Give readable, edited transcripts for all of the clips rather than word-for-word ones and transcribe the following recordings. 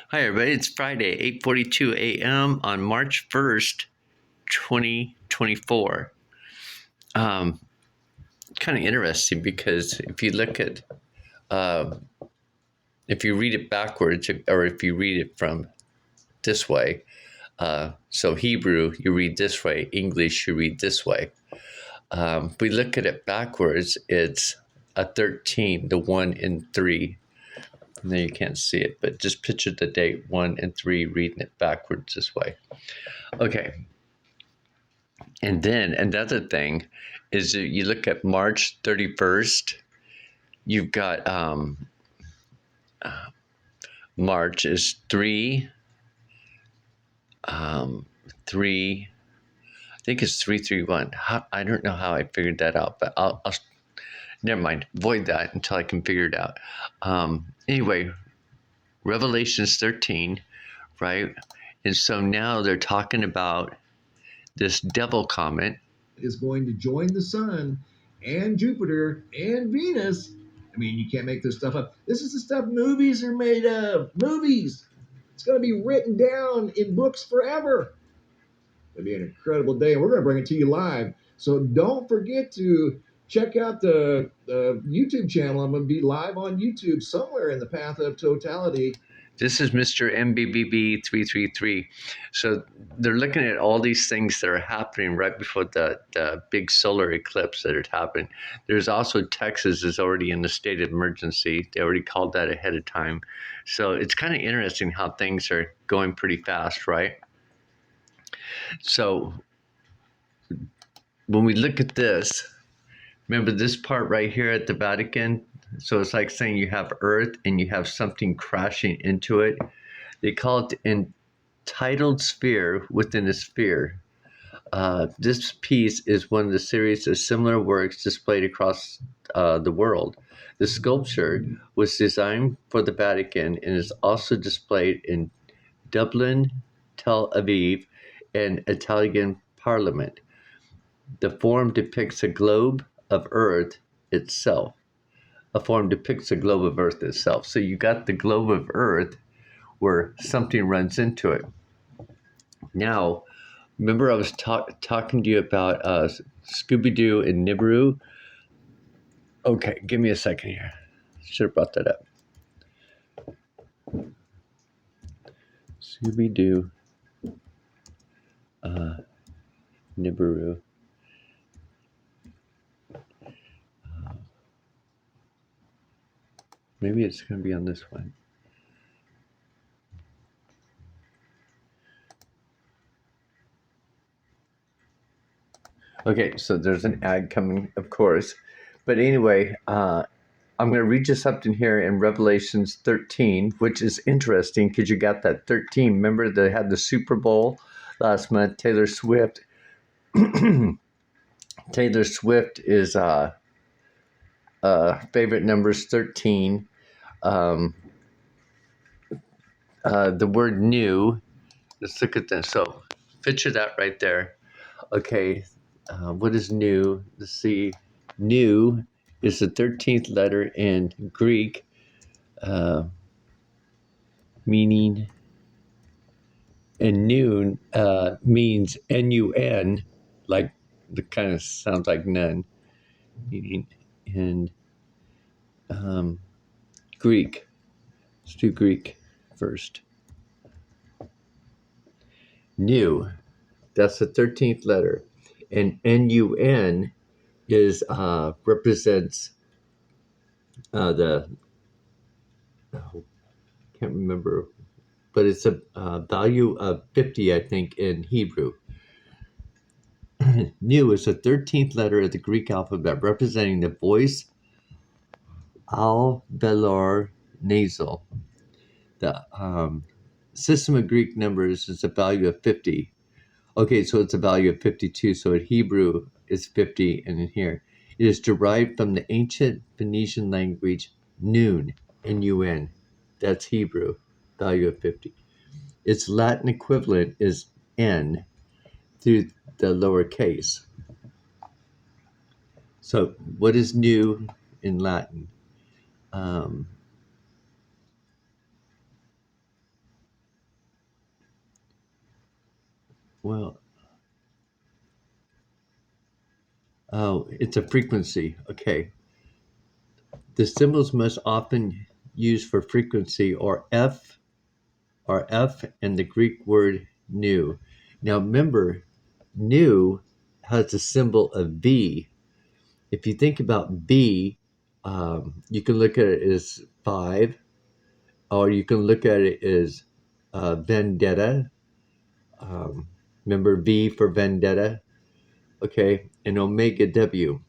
Hi, everybody. It's Friday, 8:42 a.m. on March 1st, 2024. Kind of interesting because uh, if you read it backwards, or if you read it from this way, so Hebrew, you read this way, English, you read this way. If we look at it backwards, it's a 13, the 1 and 3. Now you can't see it, but just picture the date 1 and 3 reading it backwards this way. Okay. And then another thing is that you look at March 31st, you've got March is 3, I think it's 331. I don't know how I figured that out, but I'll never mind, void that until I can figure it out. Anyway, Revelations 13, right? And so now they're talking about this devil comet is going to join the sun and Jupiter and Venus. I mean, you can't make this stuff up. This is the stuff movies are made of. Movies. It's going to be written down in books forever. It'll be an incredible day, and we're going to bring it to you live. So don't forget to check out the YouTube channel. I'm going to be live on YouTube somewhere in the path of totality. This is Mr. MBBB333. So they're looking at all these things that are happening right before the big solar eclipse that had happened. There's also Texas is already in the state of emergency. They already called that ahead of time. So it's kind of interesting how things are going pretty fast, right? So when we look at this, remember this part right here at the Vatican? So it's like saying you have Earth and you have something crashing into it. They call it entitled sphere within a sphere. This piece is one of the series of similar works displayed across the world. The sculpture was designed for the Vatican and is also displayed in Dublin, Tel Aviv, and Italian Parliament. The form depicts a globe of Earth itself. A form depicts a globe of Earth itself. So you got the globe of Earth where something runs into it. Now, remember I was talking to you about Scooby-Doo and Nibiru? Okay, give me a second here. Should have brought that up. Scooby-Doo, Nibiru. Maybe it's going to be on this one. Okay, so there's an ad coming, of course. But anyway, I'm going to read you something here in Revelations 13, which is interesting because you got that 13. Remember they had the Super Bowl last month. Taylor Swift. Taylor Swift is favorite number is 13. The word new. Let's look at this. So picture that right there. Okay, what is new? Let's see. New is the 13th letter in Greek, meaning, and noon means N-U-N, like the kind of sounds like none, meaning in Greek. Let's do Greek first. New, that's the 13th letter, and N-U-N is represents the can't remember, but it's a value of 50, I think, in Hebrew. Nu is the 13th letter of the Greek alphabet, representing the voice alveolar nasal. The system of Greek numbers is a value of 50. Okay, so it's a value of 52. So in Hebrew, it's 50, and in here, it is derived from the ancient Phoenician language noon, N-U-N. That's Hebrew, value of 50. Its Latin equivalent is N through the lowercase. So what is new in Latin? Well, oh, it's a frequency. Okay. The symbols most often used for frequency are F and the Greek word nu. Now remember, nu has the symbol of V. If you think about V, you can look at it as 5, or you can look at it as vendetta. Um, Remember V for vendetta? Okay, and omega W.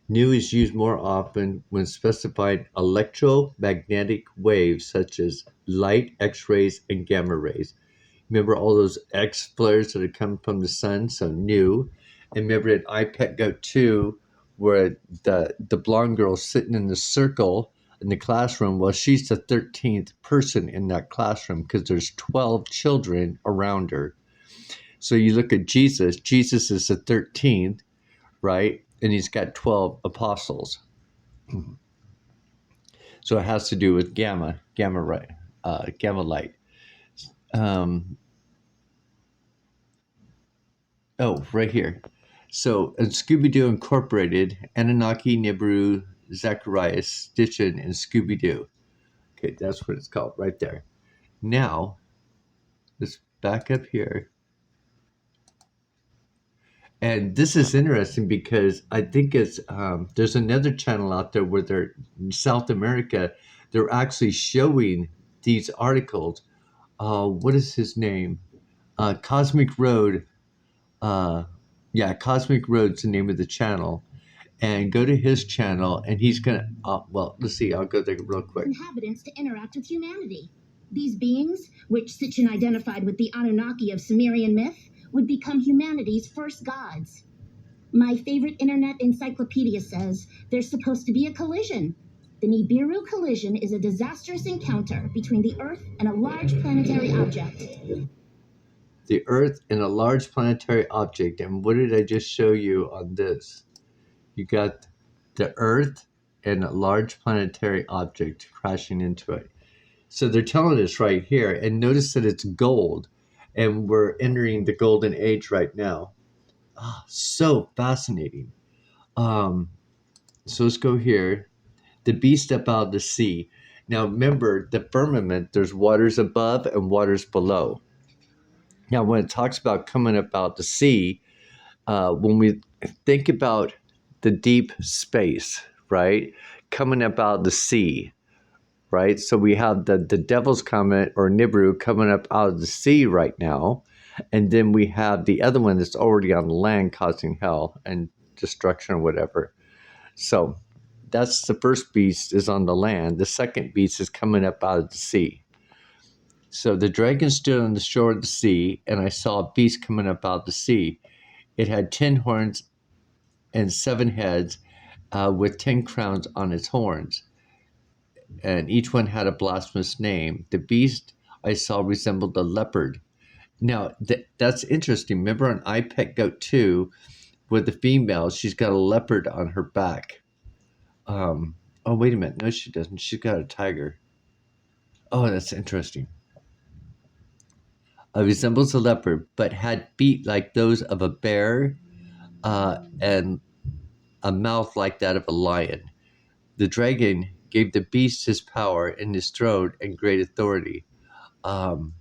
Nu is used more often when specifying electromagnetic waves such as light, X-rays, and gamma rays. Remember all those X flares that had come from the sun? So nu. And remember at IPEC Go 2 where the blonde girl's sitting in the circle in the classroom. Well, she's the 13th person in that classroom because there's 12 children around her. So you look at Jesus. Jesus is the 13th, right? And he's got 12 apostles. So it has to do with gamma light. Um, oh, right here. So in Scooby Doo Incorporated, Anunnaki, Nibiru, Zacharias, Stitchin, and Scooby Doo. Okay, that's what it's called right there. Now, let's back up here. And this is interesting because I think it's there's another channel out there where they're in South America. They're actually showing these articles. What is his name? Cosmic Road. Uh, yeah, Cosmic Road's the name of the channel. And go to his channel, and he's gonna. Well, let's see. I'll go there real quick. Inhabitants to interact with humanity. These beings, which Sitchin identified with the Anunnaki of Sumerian myth, would become humanity's first gods. My favorite internet encyclopedia says there's supposed to be a collision. The Nibiru collision is a disastrous encounter between the Earth and a large planetary object. The Earth and a large planetary object. And what did I just show you on this? You got the Earth and a large planetary object crashing into it. So they're telling us right here, and notice that it's gold, and we're entering the golden age right now. So fascinating. So let's go here. The beast step out of the sea. Now remember, the firmament, there's waters above and waters below. Now when it talks about coming up out the sea, when we think about the deep space, right, coming up out of the sea, right? So we have the Devil's Comet or Nibiru coming up out of the sea right now. And then we have the other one that's already on land causing hell and destruction or whatever. So that's the first beast is on the land. The second beast is coming up out of the sea. So the dragon stood on the shore of the sea, and I saw a beast coming up out of the sea. It had 10 horns and 7 heads with 10 crowns on its horns. And each one had a blasphemous name. The beast I saw resembled a leopard. Now, that's interesting. Remember on iPet Goat 2, with the female, she's got a leopard on her back. Oh, wait a minute. No, she doesn't. She's got a tiger. Oh, that's interesting. Resembles a leopard, but had feet like those of a bear and a mouth like that of a lion. The dragon gave the beast his power and his throne and great authority. One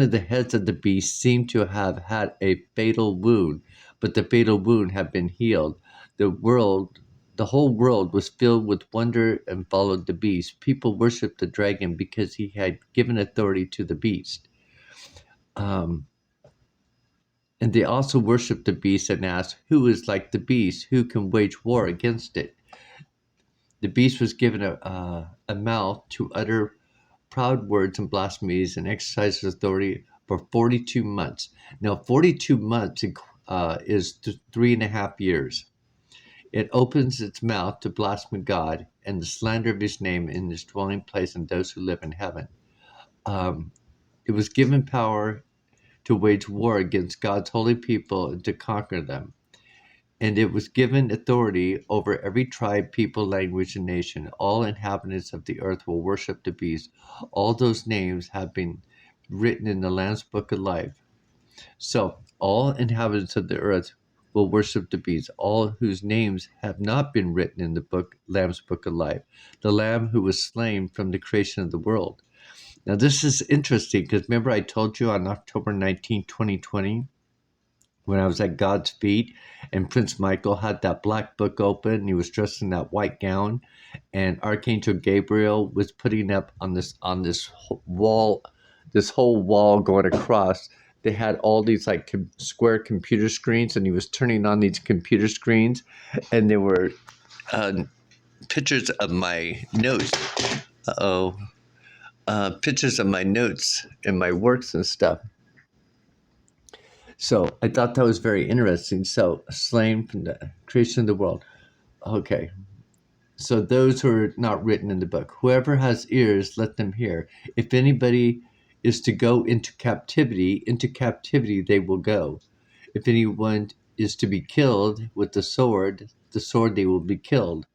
of the heads of the beast seemed to have had a fatal wound, but the fatal wound had been healed. The whole world was filled with wonder and followed the beast. People worshipped the dragon because he had given authority to the beast. And they also worshipped the beast and asked, "Who is like the beast? Who can wage war against it?" The beast was given a mouth to utter proud words and blasphemies and exercise his authority for 42 months. Now, 42 months is 3.5 years. It opens its mouth to blaspheme God and the slander of his name in his dwelling place and those who live in heaven. It was given power to wage war against God's holy people and to conquer them. And it was given authority over every tribe, people, language, and nation. All inhabitants of the earth will worship the beast. All those names have been written in the Lamb's Book of Life. So all inhabitants of the earth will worship the beast, all whose names have not been written in the Lamb's Book of Life, the Lamb who was slain from the creation of the world. Now this is interesting because remember I told you on October 19, 2020, when I was at God's feet and Prince Michael had that black book open and he was dressed in that white gown, and Archangel Gabriel was putting up on this wall, this whole wall going across. They had all these like square computer screens, and he was turning on these computer screens, and there were pictures of my notes. Pictures of my notes and my works and stuff. So I thought that was very interesting. So slain from the creation of the world. Okay. So those who are not written in the book, whoever has ears, let them hear. If anybody is to go into captivity they will go. If anyone is to be killed with the sword they will be killed.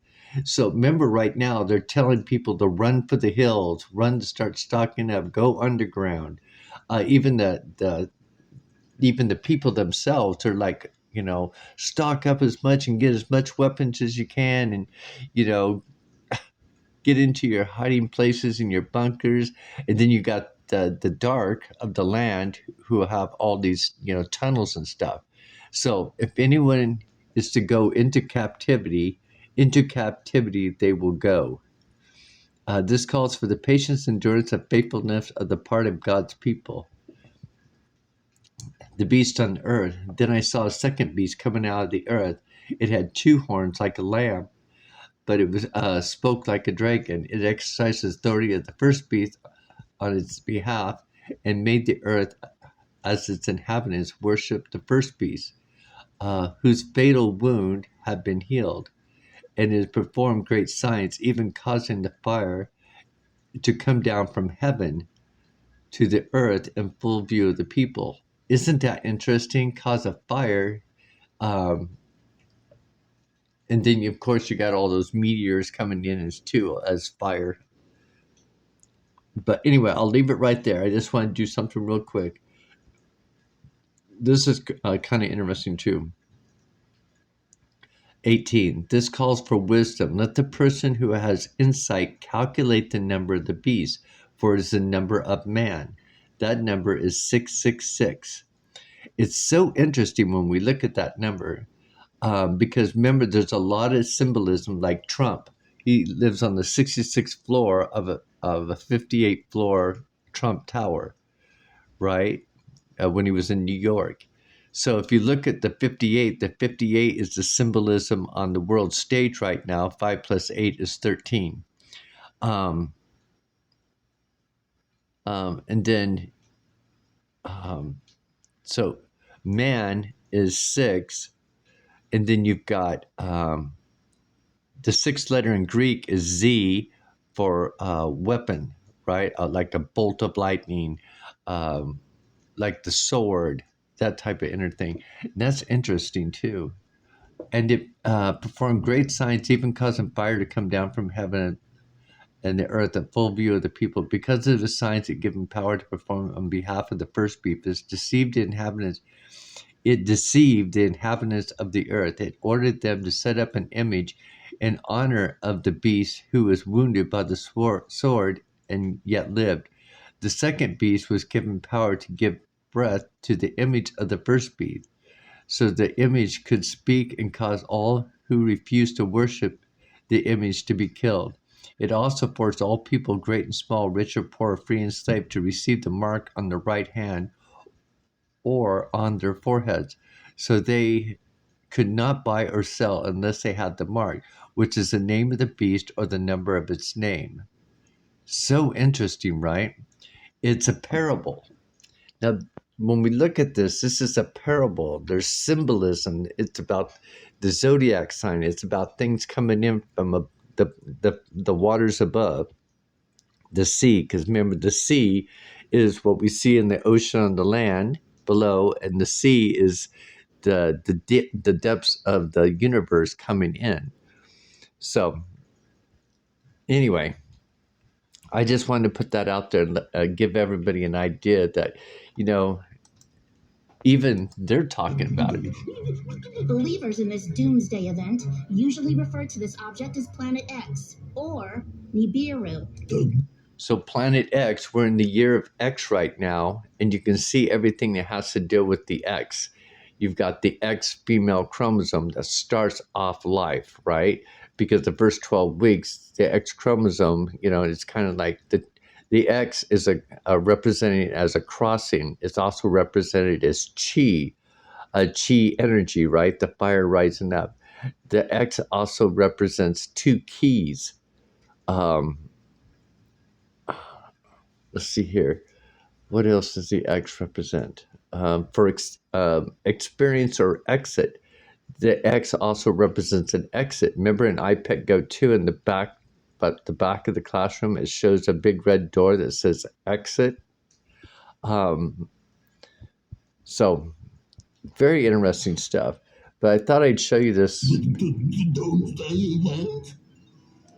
So remember right now, they're telling people to run for the hills, run to start stocking up, go underground. Even the people themselves are like, stock up as much and get as much weapons as you can, and you know, get into your hiding places and your bunkers. And then you got the dark of the land who have all these, tunnels and stuff. So if anyone is to go into captivity they will go. This calls for the patience, endurance, and faithfulness of the part of God's people. The beast on the earth. Then I saw a second beast coming out of the earth. It had two horns like a lamb, but it was spoke like a dragon. It exercised authority of the first beast on its behalf and made the earth as its inhabitants worship the first beast, whose fatal wound had been healed, and it performed great signs, even causing the fire to come down from heaven to the earth in full view of the people. Isn't that interesting? Cause a fire. And then, of course, you got all those meteors coming in as fire. But anyway, I'll leave it right there. I just want to do something real quick. This is kind of interesting too. 18. This calls for wisdom. Let the person who has insight calculate the number of the beast, for it is the number of man. That number is 666. It's so interesting when we look at that number, because remember, there's a lot of symbolism. Like Trump, he lives on the 66th floor of a 58th floor Trump Tower, right? When he was in New York. So if you look at the 58 is the symbolism on the world stage right now. 5 plus 8 is 13. And then, so man is 6. And then you've got the sixth letter in Greek is Z for weapon, right? Like a bolt of lightning, like the sword, that type of inner thing. And that's interesting too. And it performed great signs, even causing fire to come down from heaven and the earth in full view of the people. Because of the signs it given power to perform on behalf of the first beast, it deceived the inhabitants of the earth. It ordered them to set up an image in honor of the beast who was wounded by the sword and yet lived. The second beast was given power to give breath to the image of the first beast, so the image could speak and cause all who refused to worship the image to be killed. It also forced all people, great and small, rich or poor, free and slave, to receive the mark on the right hand or on their foreheads. So they could not buy or sell unless they had the mark, which is the name of the beast or the number of its name. So interesting, right? It's a parable. Now, when we look at this is a parable. There's symbolism. It's about the zodiac sign. It's about things coming in from the waters above, the sea. Because remember, the sea is what we see in the ocean on the land below, and the sea is the depths of the universe coming in. So, anyway, I just wanted to put that out there and give everybody an idea that, you know, even they're talking about it. Believers in this doomsday event usually refer to this object as Planet X or Nibiru. So Planet X, we're in the year of X right now, and you can see everything that has to deal with the X. You've got the X female chromosome that starts off life, right? Because the first 12 weeks, the X chromosome, you know, it's kind of like the X is a represented as a crossing. It's also represented as chi, a chi energy, right? The fire rising up. The X also represents two keys. Um, let's see here. What else does the X represent? Experience or exit, the X also represents an exit. Remember in iPad Go 2 in the back, but the back of the classroom, it shows a big red door that says exit. Um, so very interesting stuff. But I thought I'd show you this.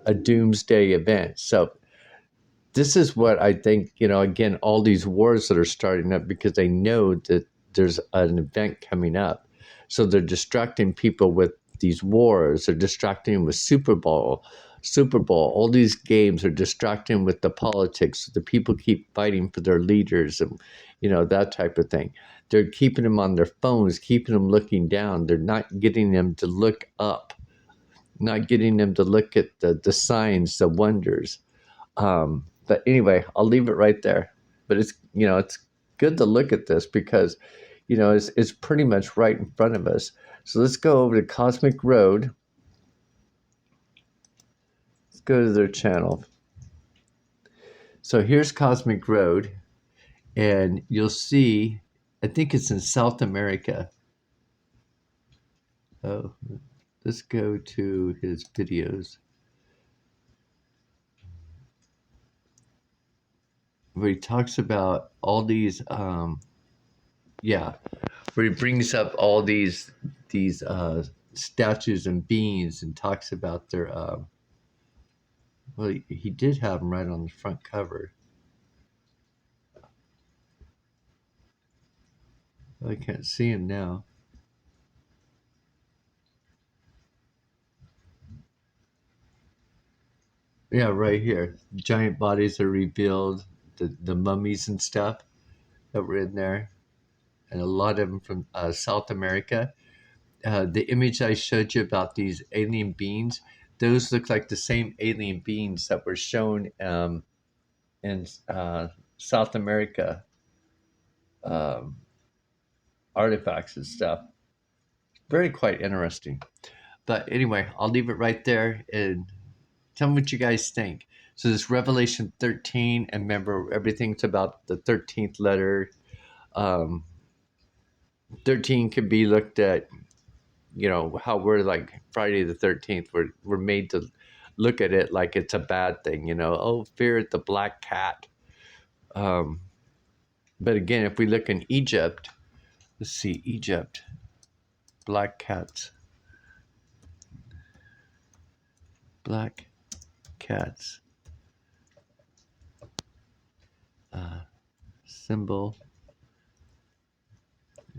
A doomsday event. So this is what I think, you know, again, all these wars that are starting up because they know that there's an event coming up. So they're distracting people with these wars, they're distracting them with Super Bowl, all these games are distracting with the politics. The people keep fighting for their leaders and, you know, that type of thing. They're keeping them on their phones, keeping them looking down. They're not getting them to look up, not getting them to look at the signs, the wonders. But anyway, I'll leave it right there. But it's, you know, it's good to look at this because, you know, it's pretty much right in front of us. So let's go over to Cosmic Road. Let's go to their channel. So here's Cosmic Road, and you'll see, I think it's in South America. Oh, let's go to his videos. Where he talks about all these, where he brings up all these statues and beings and talks about their, well, he did have them right on the front cover. I can't see him now. Yeah, right here. Giant bodies are revealed, the mummies and stuff that were in there, and a lot of them from South America. The image I showed you about these alien beings, those look like the same alien beings that were shown in South America, um, artifacts and stuff. Very quite interesting. But anyway, I'll leave it right there and tell me what you guys think. So this Revelation 13, and remember everything's about the 13th letter. Um, 13 can be looked at, you know, how we're like Friday the 13th. We're made to look at it like it's a bad thing, you know. Oh, fear the black cat. But again, if we look in Egypt, let's see, Egypt, black cats. Black cats. Symbol.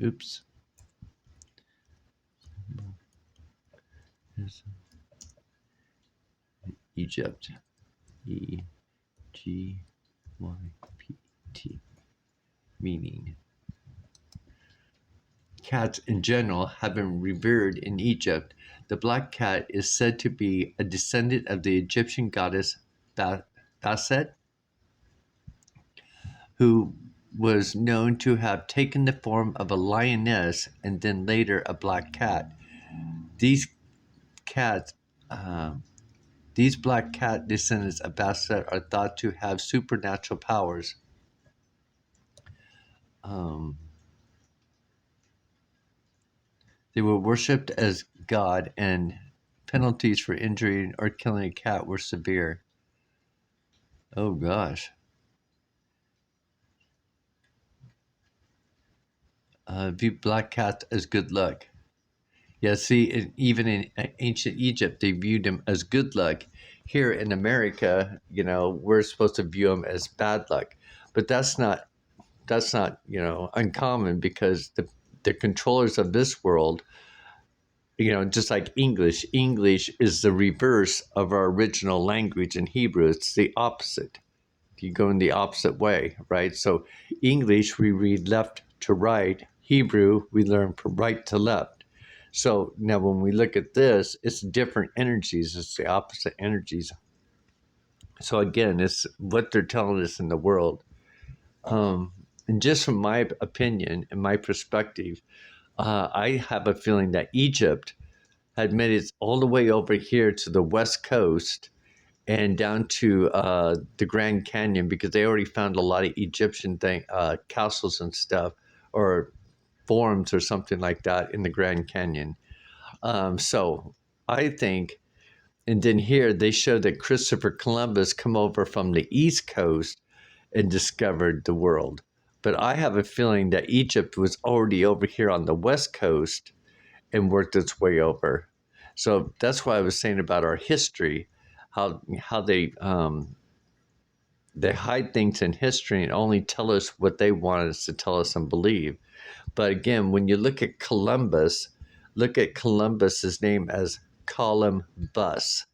Oops. Egypt. EGYPT. Meaning. Cats in general have been revered in Egypt. The black cat is said to be a descendant of the Egyptian goddess Bastet, who was known to have taken the form of a lioness and then later a black cat. These cats, these black cat descendants of Bastet are thought to have supernatural powers. They were worshipped as God, and penalties for injuring or killing a cat were severe. Oh gosh. View black cat as good luck. Yeah, see, even in ancient Egypt, they viewed him as good luck. here in America, we're supposed to view them as bad luck, but that's not uncommon, because the controllers of this world, just like English is the reverse of our original language in Hebrew. It's the opposite. You go in the opposite way, right? So English, we read left to right. Hebrew, we learn from right to left. So now when we look at this, it's different energies. It's the opposite energies. So again, it's what they're telling us in the world. And just from my opinion and my perspective, I have a feeling that Egypt had made it all the way over here to the West Coast and down to the Grand Canyon, because they already found a lot of Egyptian castles and stuff, or forms or something like that in the Grand Canyon. So I think, and then here they show that Christopher Columbus come over from the East Coast and discovered the world. But I have a feeling that Egypt was already over here on the West Coast and worked its way over. So that's why I was saying about our history, how they hide things in history and only tell us what they want us to tell us and believe. But again, when you look at Columbus, look at Columbus's name as Columbus,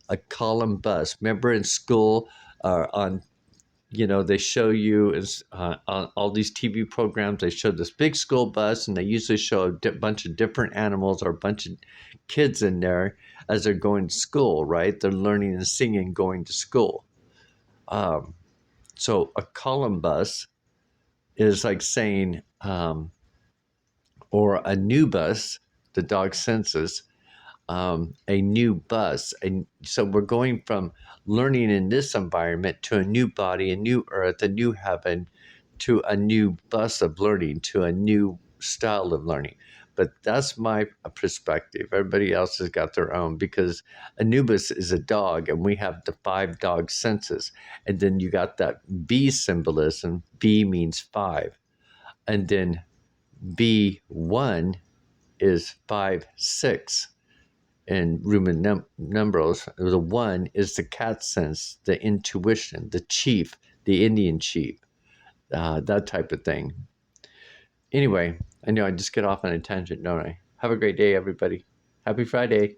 a Columbus. Remember in school, they show you on all these TV programs, they show this big school bus, and they usually show a bunch of different animals or a bunch of kids in there as they're going to school, right? They're learning and singing going to school. So a Columbus is like saying, or a new bus, the dog senses, a new bus. And so we're going from learning in this environment to a new body, a new earth, a new heaven, to a new bus of learning, to a new style of learning. But that's my perspective. Everybody else has got their own, because Anubis is a dog, and we have the 5 dog senses. And then you got that B symbolism. B means 5. And then B1 is 5, 6. In Roman numerals, the 1 is the cat sense, the intuition, the chief, the Indian chief, that type of thing. Anyway, I know I just get off on a tangent, don't I? Have a great day, everybody. Happy Friday.